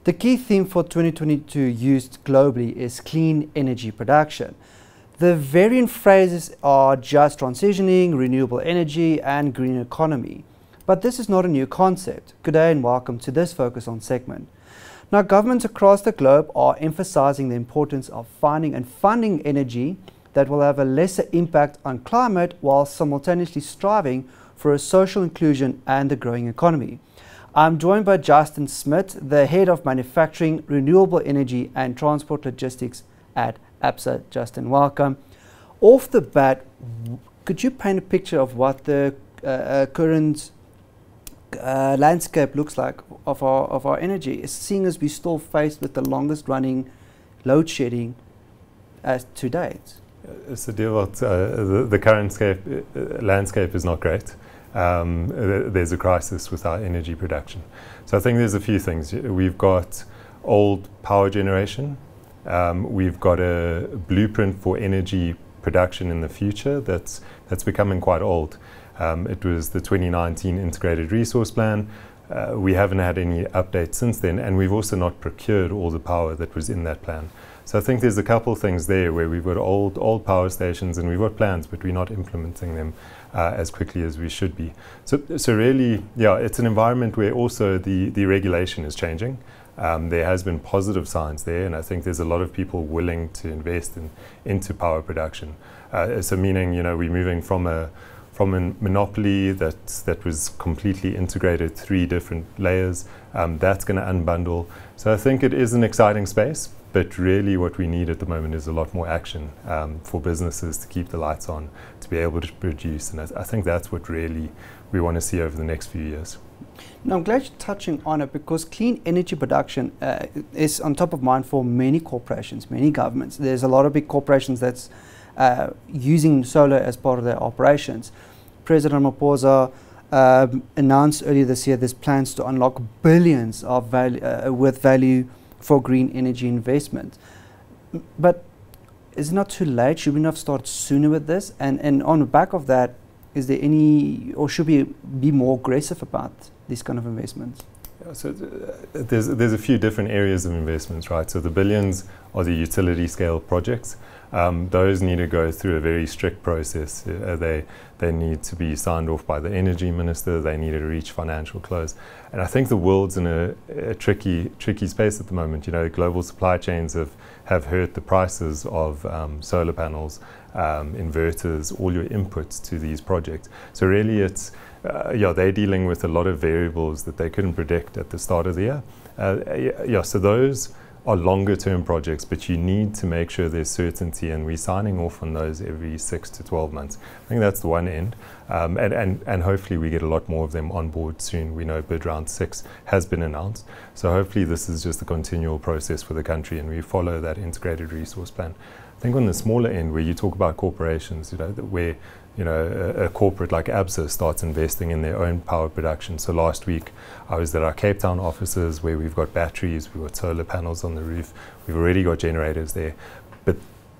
The key theme for 2022 used globally is clean energy production. The variant phrases are just transitioning, renewable energy and green economy. But this is not a new concept. Good day and welcome to this Focus On segment. Now, governments across the globe are emphasizing the importance of finding and funding energy that will have a lesser impact on climate while simultaneously striving for a social inclusion and the growing economy. I'm joined by Justin Schmidt, the Head of Manufacturing, Renewable Energy and Transport Logistics at Absa. Justin, welcome. Off the bat, could you paint a picture of what the current landscape looks like of our energy, seeing as we're still faced with the longest running load shedding as to date? So the current landscape is not great. There's a crisis with our energy production. So I think there's a few things. We've got old power generation. We've got a blueprint for energy production in the future that's becoming quite old. It was the 2019 Integrated Resource Plan. We haven't had any updates since then, and we've also not procured all the power that was in that plan. So I think there's a couple things there where we've got old power stations and we've got plans, but we're not implementing them as quickly as we should be. So really, yeah, it's an environment where also the regulation is changing. There has been positive signs there, and I think there's a lot of people willing to invest into power production. So meaning, you know, we're moving from a monopoly that was completely integrated, 3 different layers. That's going to unbundle. So I think it is an exciting space, but really what we need at the moment is a lot more action for businesses to keep the lights on, to be able to produce. And I think that's what really we want to see over the next few years. Now, I'm glad you're touching on it, because clean energy production is on top of mind for many corporations, many governments. There's a lot of big corporations that's using solar as part of their operations. President Ramaphosa announced earlier this year there's plans to unlock billions of value for green energy investment. But is it not too late? Should we not start sooner with this? And on the back of that, is there any, or should we be more aggressive about these kind of investments? Yeah, so there's a few different areas of investments, right? So the billions are the utility scale projects. Those need to go through a very strict process. They need to be signed off by the energy minister. They need to reach financial close. And I think the world's in a tricky space at the moment. You know, global supply chains have hurt the prices of solar panels, inverters, all your inputs to these projects. So really it's, they're dealing with a lot of variables that they couldn't predict at the start of the year. So those are longer term projects, but you need to make sure there's certainty, and we're signing off on those every 6 to 12 months. I think that's the one end, and hopefully we get a lot more of them on board soon. We know bid round 6 has been announced, so hopefully this is just a continual process for the country and we follow that integrated resource plan. I think on the smaller end, where you talk about corporations, you know, where a corporate like Absa starts investing in their own power production. So last week I was at our Cape Town offices where we've got batteries, we've got solar panels on the roof, we've already got generators there. But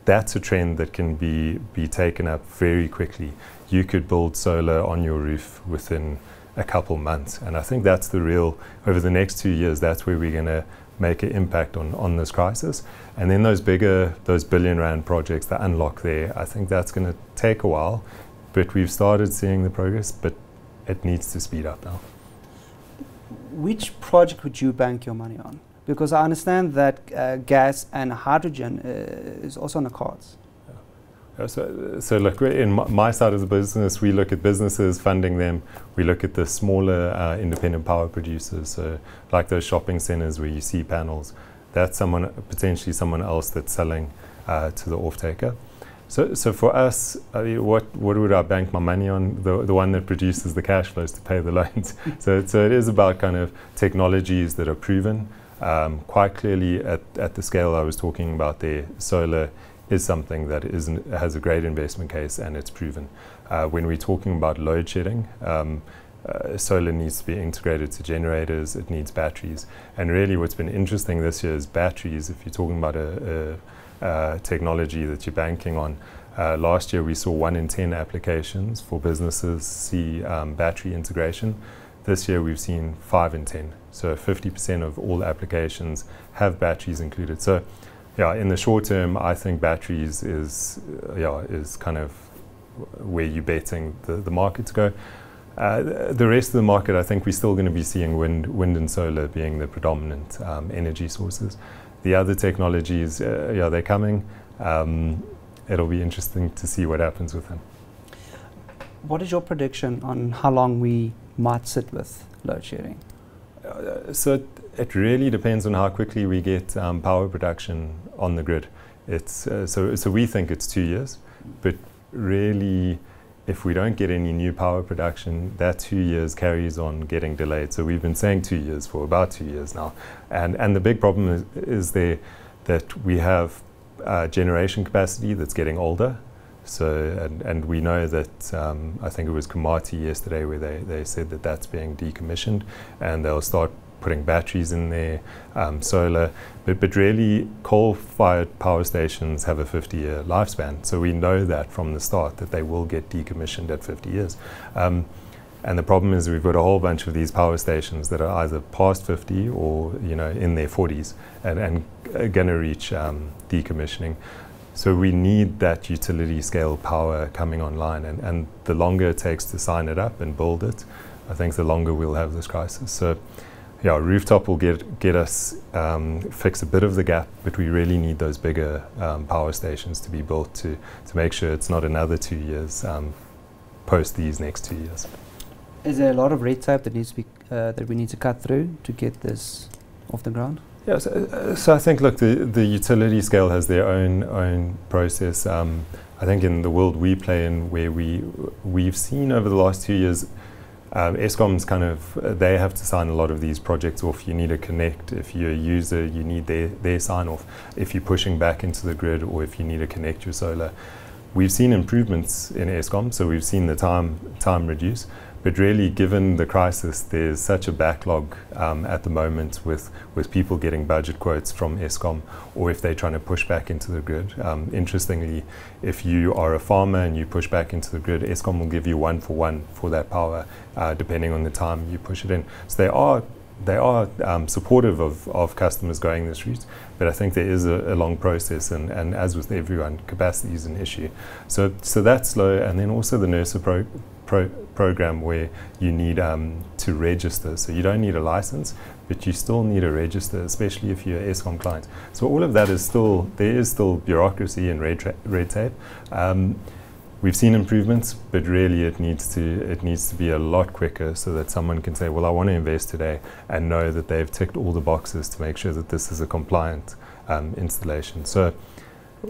that's a trend that can be taken up very quickly. You could build solar on your roof within a couple months, and I think that's the real, over the next 2 years, that's where we're going to make an impact on this crisis. And then those billion rand projects that unlock there, I think that's going to take a while, but we've started seeing the progress, but it needs to speed up now. Which project would you bank your money on? Because I understand that gas and hydrogen is also on the cards. So look, in my side of the business, we look at businesses, funding them. We look at the smaller independent power producers, so like those shopping centers where you see panels. That's potentially someone else that's selling to the off-taker. So for us, what would I bank my money on? The one that produces the cash flows to pay the loans. So it is about kind of technologies that are proven. Quite clearly at the scale I was talking about there, solar is something that has a great investment case, and it's proven. When we're talking about load shedding, solar needs to be integrated to generators, it needs batteries. And really what's been interesting this year is batteries. If you're talking about a technology that you're banking on, last year we saw 1 in 10 applications for businesses see battery integration. This year we've seen 5 in 10. So 50% of all applications have batteries included. So yeah, in the short term, I think batteries is kind of where you're betting the market to go. The rest of the market, I think we're still going to be seeing wind and solar being the predominant energy sources. The other technologies, they're coming. It'll be interesting to see what happens with them. What is your prediction on how long we might sit with load shedding? So it really depends on how quickly we get power production on the grid. It's so we think it's 2 years, but really, if we don't get any new power production, that 2 years carries on getting delayed. So we've been saying 2 years for about 2 years now, and the big problem is there that we have generation capacity that's getting older. So and we know that I think it was Komati yesterday where they said that that's being decommissioned, and they'll start putting batteries in there, solar, but really coal-fired power stations have a 50-year lifespan. So we know that from the start that they will get decommissioned at 50 years. And the problem is we've got a whole bunch of these power stations that are either past 50 or in their 40s and going to reach decommissioning. So we need that utility scale power coming online, and the longer it takes to sign it up and build it, I think the longer we'll have this crisis. So yeah, rooftop will get us fix a bit of the gap, but we really need those bigger power stations to be built to make sure it's not another 2 years post these next 2 years. Is there a lot of red tape that needs to be that we need to cut through to get this off the ground? Yeah, so I think, look, the utility scale has their own process. I think in the world we play in, where we've seen over the last 2 years, Eskom's they have to sign a lot of these projects off. You need to connect. If you're a user, you need their sign off. If you're pushing back into the grid, or if you need to connect your solar. We've seen improvements in Eskom, so we've seen the time reduce. But really, given the crisis, there's such a backlog at the moment with people getting budget quotes from Eskom, or if they're trying to push back into the grid. Interestingly, if you are a farmer and you push back into the grid, Eskom will give you 1-for-1 for that power, depending on the time you push it in. So they are supportive of customers going this route, but I think there is a long process, and as with everyone, capacity is an issue. So that's slow, and then also the NERSA program where you need to register. So you don't need a license, but you still need to register, especially if you're an Eskom client. So all of that there is still bureaucracy and red tape. We've seen improvements, but really it needs to be a lot quicker, so that someone can say, well, I want to invest today, and know that they've ticked all the boxes to make sure that this is a compliant installation. So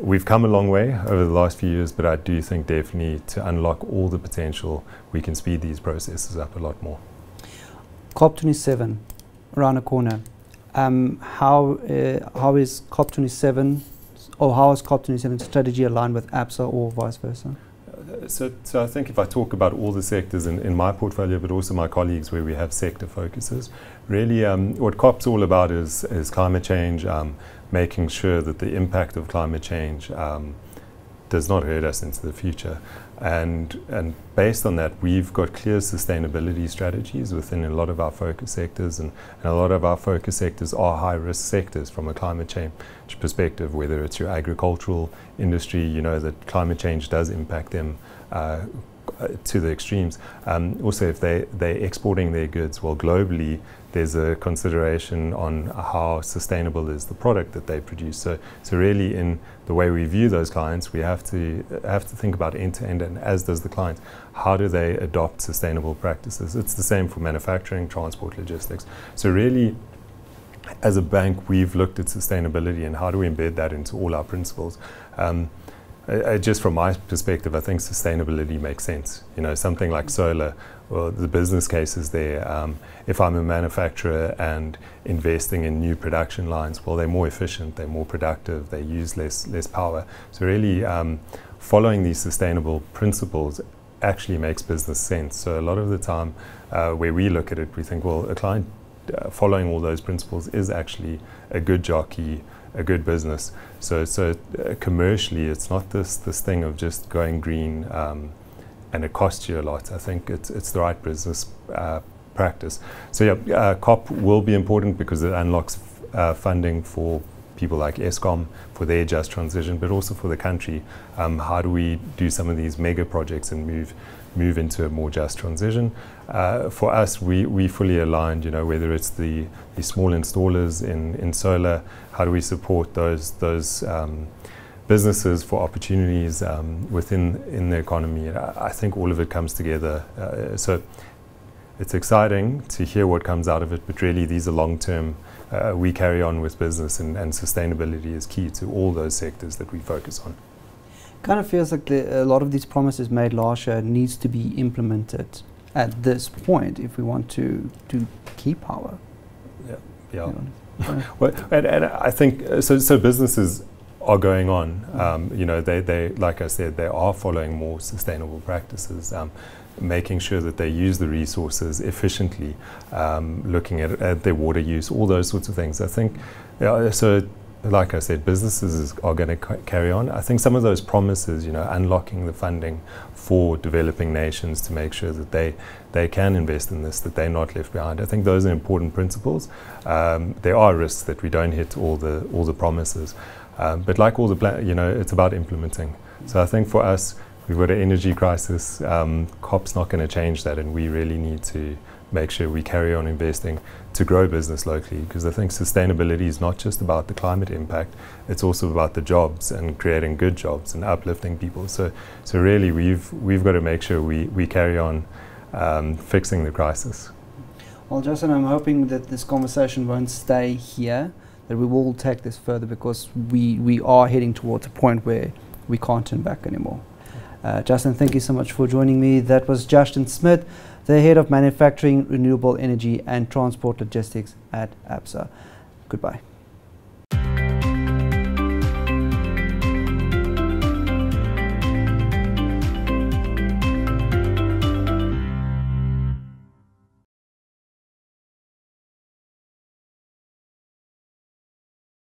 we've come a long way over the last few years, but I do think definitely to unlock all the potential, we can speed these processes up a lot more. COP27 around the corner. How is COP27, or how is COP27 strategy aligned with Absa, or vice versa? So I think if I talk about all the sectors in my portfolio, but also my colleagues where we have sector focuses, really what COP's all about is climate change, making sure that the impact of climate change does not hurt us into the future. And based on that, we've got clear sustainability strategies within a lot of our focus sectors, and a lot of our focus sectors are high-risk sectors from a climate change perspective, whether it's your agricultural industry, you know that climate change does impact them to the extremes. Also, if they're exporting their goods, well, globally, there's a consideration on how sustainable is the product that they produce. So really, in the way we view those clients, we have to think about end-to-end, and as does the client. How do they adopt sustainable practices? It's the same for manufacturing, transport, logistics. So really, as a bank, we've looked at sustainability and how do we embed that into all our principles. Just from my perspective, I think sustainability makes sense. You know, something like solar, well, the business case is there. If I'm a manufacturer and investing in new production lines, well, they're more efficient, they're more productive, they use less power. So really, following these sustainable principles actually makes business sense. So a lot of the time, where we look at it, we think, well, a client following all those principles is actually a good jockey, a good business. So commercially, it's not this thing of just going green and it costs you a lot. I think it's the right business practice. So yeah, COP will be important because it unlocks funding for people like ESCOM for their just transition, but also for the country. How do we do some of these mega projects and move into a more just transition? For us, we fully aligned, whether it's the small installers in solar, how do we support those businesses for opportunities in the economy? I think all of it comes together. So it's exciting to hear what comes out of it, but really these are long-term. We carry on with business, and sustainability is key to all those sectors that we focus on. Kind of feels like a lot of these promises made last year needs to be implemented at this point if we want to keep power. Yeah. Well, and I think so businesses are going on. They like I said, they are following more sustainable practices, making sure that they use the resources efficiently, looking at their water use, all those sorts of things. I think, so like I said, businesses are going to carry on. I think some of those promises, unlocking the funding for developing nations to make sure that they can invest in this, that they're not left behind. I think those are important principles. There are risks that we don't hit all the promises, but like all the it's about implementing. So I think for us, we've got an energy crisis. COP's not going to change that, and we really need to make sure we carry on investing to grow business locally, because I think sustainability is not just about the climate impact, it's also about the jobs and creating good jobs and uplifting people. So really we've got to make sure we carry on fixing the crisis. Well, Justin, I'm hoping that this conversation won't stay here, that we will take this further, because we are heading towards a point where we can't turn back anymore. Justin, thank you so much for joining me. That was Justin Schmidt, the Head of Manufacturing, Renewable Energy and Transport Logistics at Absa. Goodbye.